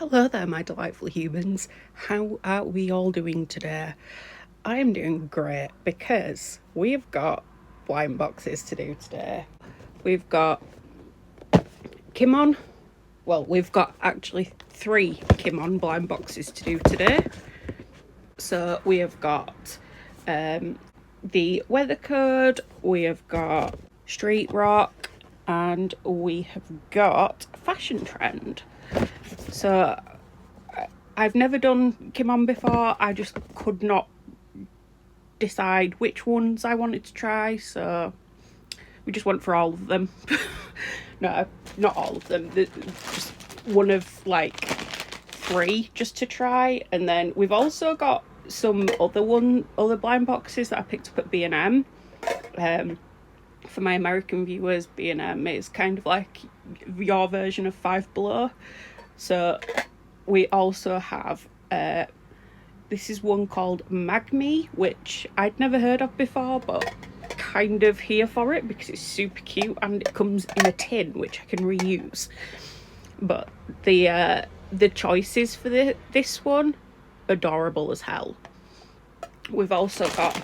Hello there, my delightful humans. How are we all doing today? I am doing great because we've got blind boxes to do today. We've got Kimmon. Well, we've got actually 3 Kimmon blind boxes to do today. So we have got the Weather Code, we have got Street Rock, and we have got Fashion Trend. So I've never done Kimmon before. I just could not decide which ones I wanted to try, so we just went for all of them. No, not all of them. Just one of like 3 just to try, and then we've also got some other blind boxes that I picked up at B&M. For my American viewers, B&M is kind of like your version of Five Below. So we also have this is one called MagMiMI, which I'd never heard of before, but kind of here for it because it's super cute and it comes in a tin which I can reuse. But the choices for this one, adorable as hell. We've also got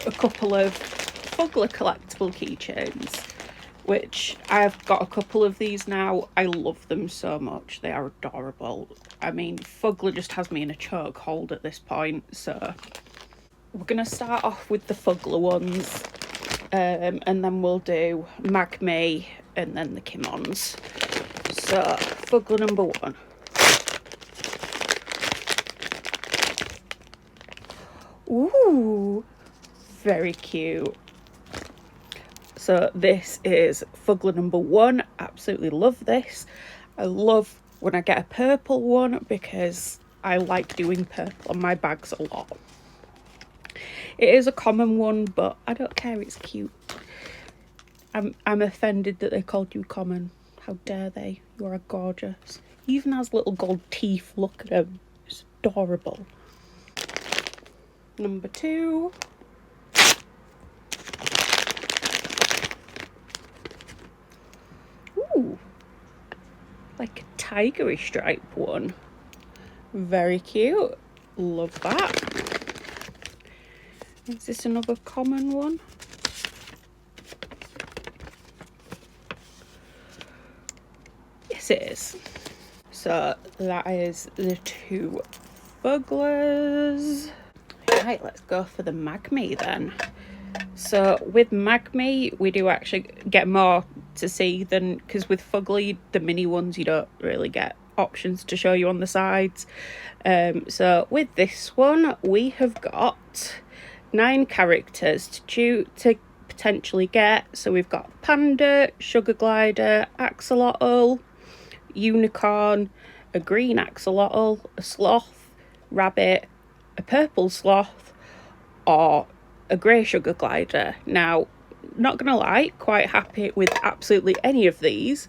a couple of Fuggler collectible keychains, which I've got a couple of these now. I love them so much. They are adorable. I mean, Fuggler just has me in a chokehold at this point. So we're going to start off with the Fuggler ones, and then we'll do MagMiMI and then the Kimmons. So Fuggler number 1. Ooh, very cute. So this is Fuggler number 1. Absolutely love this. I love when I get a purple one because I like doing purple on my bags a lot. It is a common one, but I don't care, it's cute. I'm offended that they called you common. How dare they? You are gorgeous. He even has little gold teeth. Look at him. It's adorable. Number 2. Ooh, like a tigery stripe one. Very cute. Love that. Is this another common one? Yes, it is. So that is the 2 Fugglers. Right, let's go for the MagMiMI then. So with MagMiMI, we do actually get more to see than, because with Fuggler, the mini ones, you don't really get options to show you on the sides. So with this one, we have got 9 characters to potentially get. So we've got Panda, Sugar Glider, Axolotl, Unicorn, a green Axolotl, a Sloth, Rabbit, a purple Sloth, or a grey Sugar Glider. Now, not gonna lie, quite happy with absolutely any of these.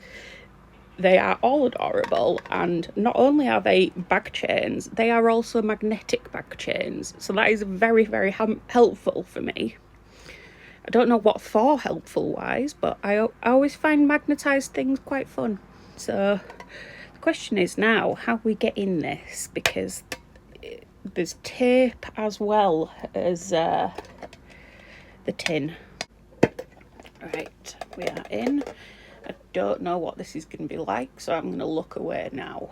They are all adorable, and not only are they bag chains, they are also magnetic bag chains, so that is very, very helpful for me. I don't know what for helpful wise, but I always find magnetised things quite fun. So the question is now how we get in this, because there's tape as well as the tin. Right, we are in. I don't know what this is going to be like, so I'm going to look away now.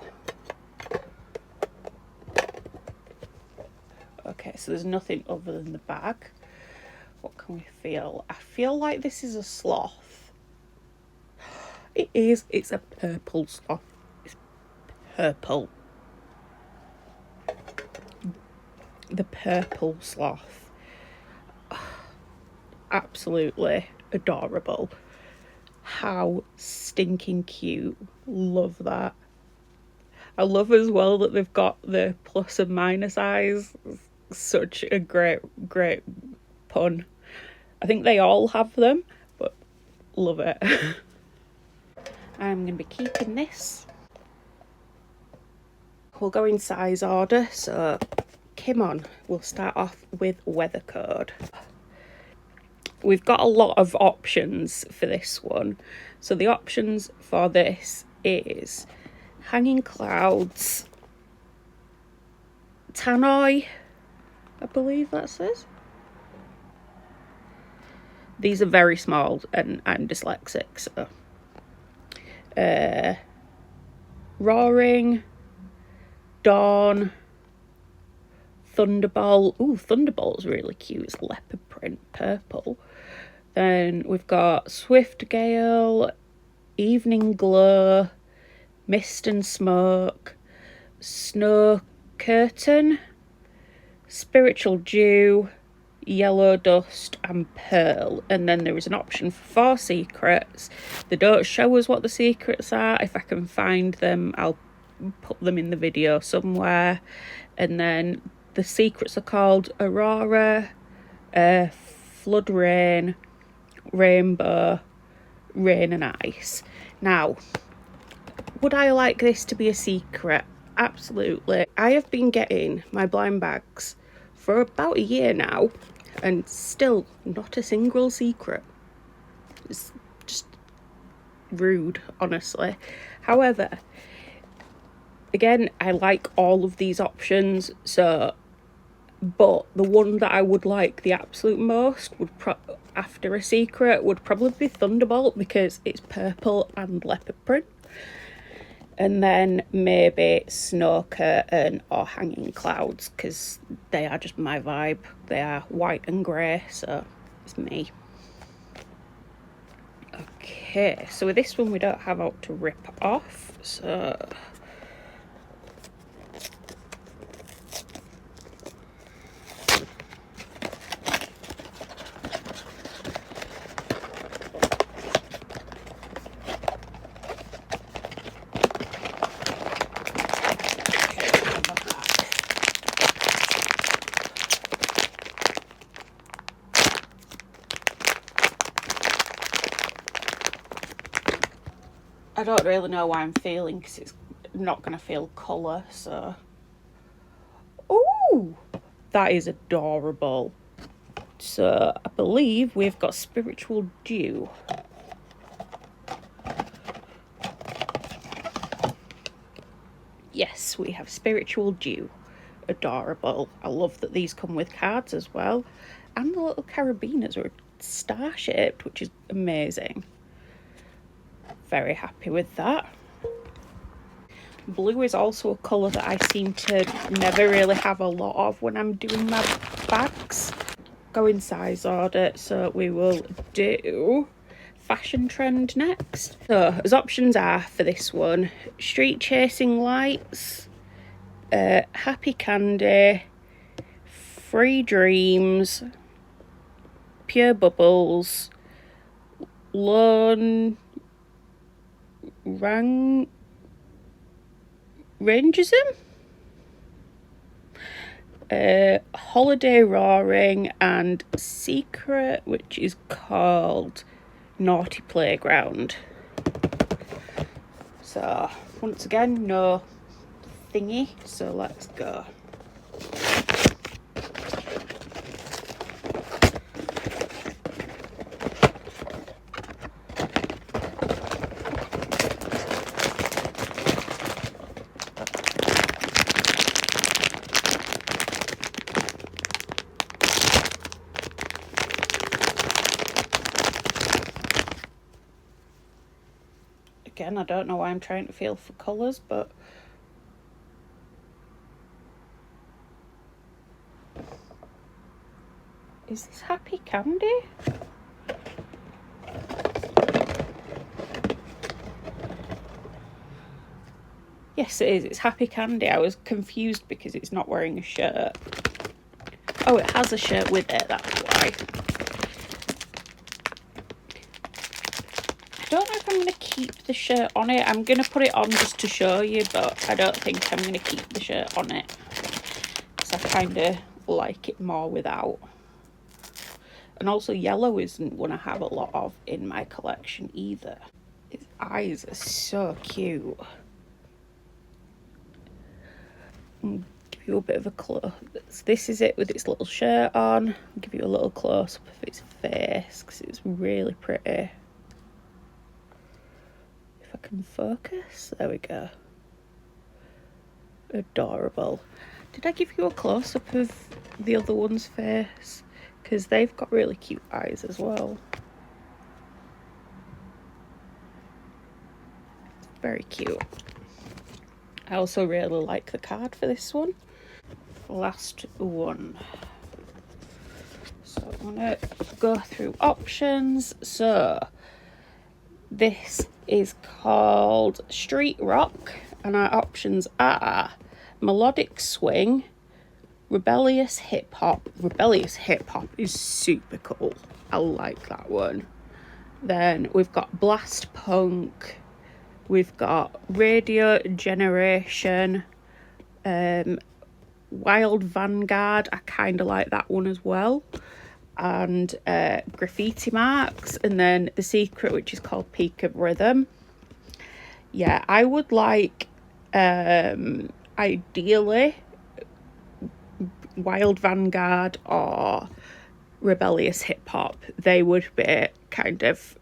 Okay, so there's nothing other than the bag. What can we feel? I feel like this is a sloth. It is. It's a purple sloth. It's purple. The purple sloth. Absolutely adorable. How stinking cute. Love that. I love as well that they've got the plus and minus eyes. Such a great pun. I think they all have them, but love it. I'm going to be keeping this. We'll go in size order. So Kimmon, we'll start off with Weather Code. We've got a lot of options for this one. So the options for this is Hanging Clouds, Tannoy, I believe that says. These are very small and I'm dyslexic, so. Roaring, Dawn, Thunderbolt. Ooh, Thunderbolt's really cute. It's leopard print, purple. Then we've got Swift Gale, Evening Glow, Mist and Smoke, Snow Curtain, Spiritual Dew, Yellow Dust and Pearl. And then there is an option for 4 secrets. They don't show us what the secrets are. If I can find them, I'll put them in the video somewhere. And then the secrets are called Aurora, Flood Rain, Rainbow, Rain and Ice. Now, would I like this to be a secret? Absolutely. I have been getting my blind bags for about a year now and still not a single secret. It's just rude, honestly. However, again, I like all of these options, so, but the one that I would like the absolute most would after a secret would probably be Thunderbolt, because it's purple and leopard print. And then maybe Snow Curtain or Hanging Clouds, because they are just my vibe. They are white and grey, so it's me. Okay, so with this one we don't have out to rip off, so I don't really know why I'm feeling, because it's not going to feel colour, so. Ooh, that is adorable. So I believe we've got Spiritual Dew. Yes, we have Spiritual Dew. Adorable. I love that these come with cards as well. And the little carabiners are star-shaped, which is amazing. Very happy with that. Blue is also a colour that I seem to never really have a lot of when I'm doing my bags. Go in size order, so we will do Fashion Trend next. So as options are for this one, Street Chasing Lights, Happy Candy, Free Dreams, Pure Bubbles, Lone Rangism, Holiday Roaring, and Secret, which is called Naughty Playground. So once again, no thingy, so let's go. Again, I don't know why I'm trying to feel for colours, but is this Happy Candy? Yes, it is. It's Happy Candy. I was confused because it's not wearing a shirt. Oh, it has a shirt with it, that's why. I don't know if I'm going to keep the shirt on it. I'm going to put it on just to show you, but I don't think I'm going to keep the shirt on it, because I kind of like it more without. And also yellow isn't one I have a lot of in my collection either. His eyes are so cute. I'll give you a bit of a close. This is it with its little shirt on. I'll give you a little close up of its face, because it's really pretty. If I can focus, there we go. Adorable. Did I give you a close-up of the other one's face? Because they've got really cute eyes as well. Very cute. I also really like the card for this one. Last one. So I'm gonna go through options. So this is called Street Rock, and our options are melodic swing, rebellious hip hop. Rebellious hip hop is super cool. I like that one. Then we've got blast punk. We've got radio generation. Wild Vanguard, I kind of like that one as well, and graffiti marks, and then the secret, which is called Peak of Rhythm. Yeah, I would like ideally Wild Vanguard or rebellious hip hop. They would be kind of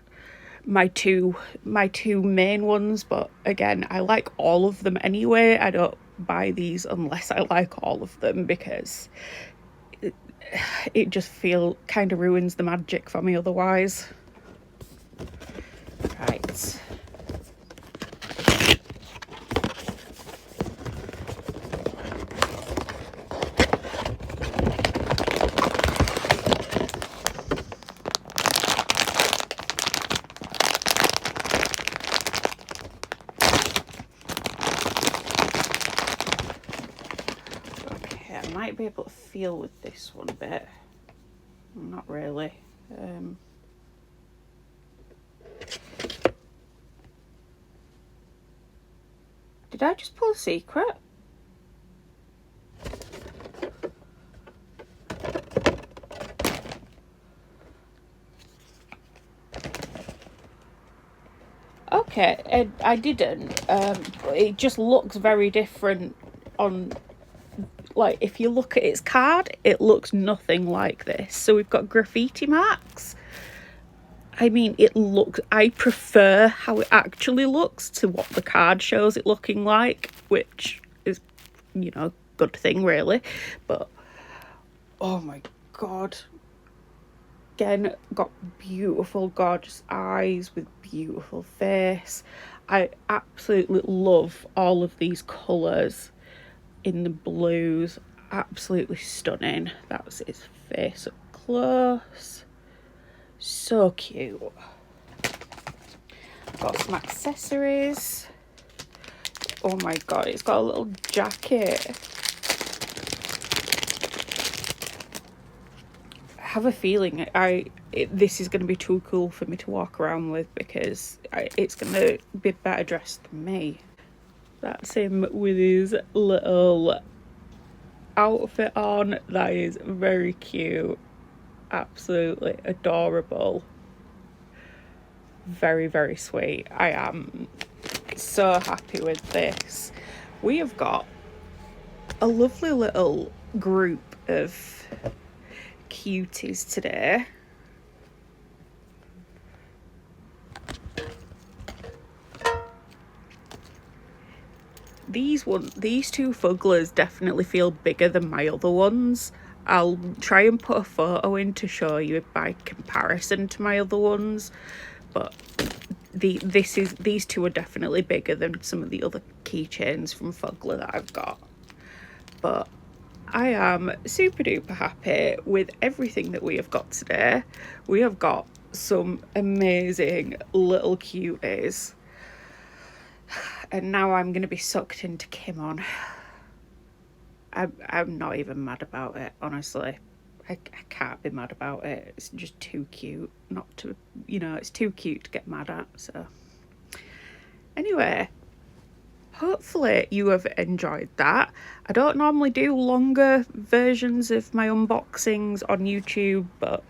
my two main ones, but again, I like all of them anyway. I don't buy these unless I like all of them, because it just kind of ruins the magic for me otherwise. Right. Might be able to feel with this one a bit. Not really. Did I just pull a secret? Okay, I didn't. It just looks very different on... Like, if you look at its card, it looks nothing like this. So we've got graffiti marks. I mean, I prefer how it actually looks to what the card shows it looking like, which is, good thing, really. But, oh my God. Again, got beautiful, gorgeous eyes with beautiful face. I absolutely love all of these colours. In the blues, absolutely stunning. That's its face up close. So cute. Got some accessories. Oh my God, it's got a little jacket. I have a feeling this is going to be too cool for me to walk around with, because it's going to be better dressed than me. That's him with his little outfit on. That is very cute. Absolutely adorable. Very, very sweet. I am so happy with this. We have got a lovely little group of cuties today. These two Fugglers definitely feel bigger than my other ones. I'll try and put a photo in to show you by comparison to my other ones, but these two are definitely bigger than some of the other keychains from Fuggler that I've got. But I am super duper happy with everything that we have got today. We have got some amazing little cuties. And now I'm going to be sucked into Kimmon. I'm not even mad about it, honestly. I can't be mad about it. It's just too cute not to, it's too cute to get mad at. So anyway, hopefully you have enjoyed that. I don't normally do longer versions of my unboxings on YouTube, but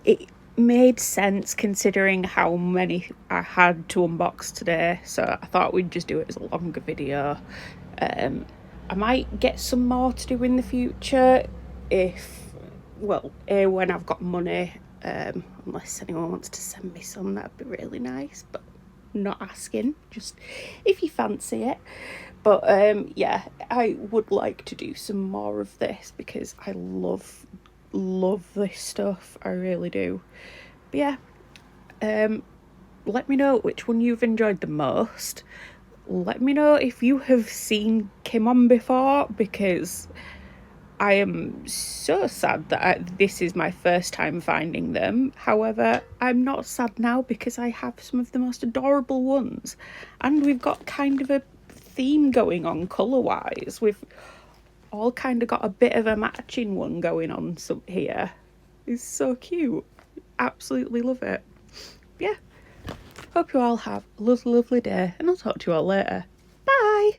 it made sense considering how many I had to unbox today, so I thought we'd just do it as a longer video. I might get some more to do in the future when I've got money, unless anyone wants to send me some, that'd be really nice, but I'm not asking, just if you fancy it. But yeah, I would like to do some more of this because I love this stuff. I really do. But yeah, let me know which one you've enjoyed the most. Let me know if you have seen Kimmon before, because I am so sad that this is my first time finding them. However, I'm not sad now because I have some of the most adorable ones. And we've got kind of a theme going on colour-wise. We've all kind of got a bit of a matching one going on here. It's so cute. Absolutely love it. Yeah. Hope you all have a lovely day, and I'll talk to you all later.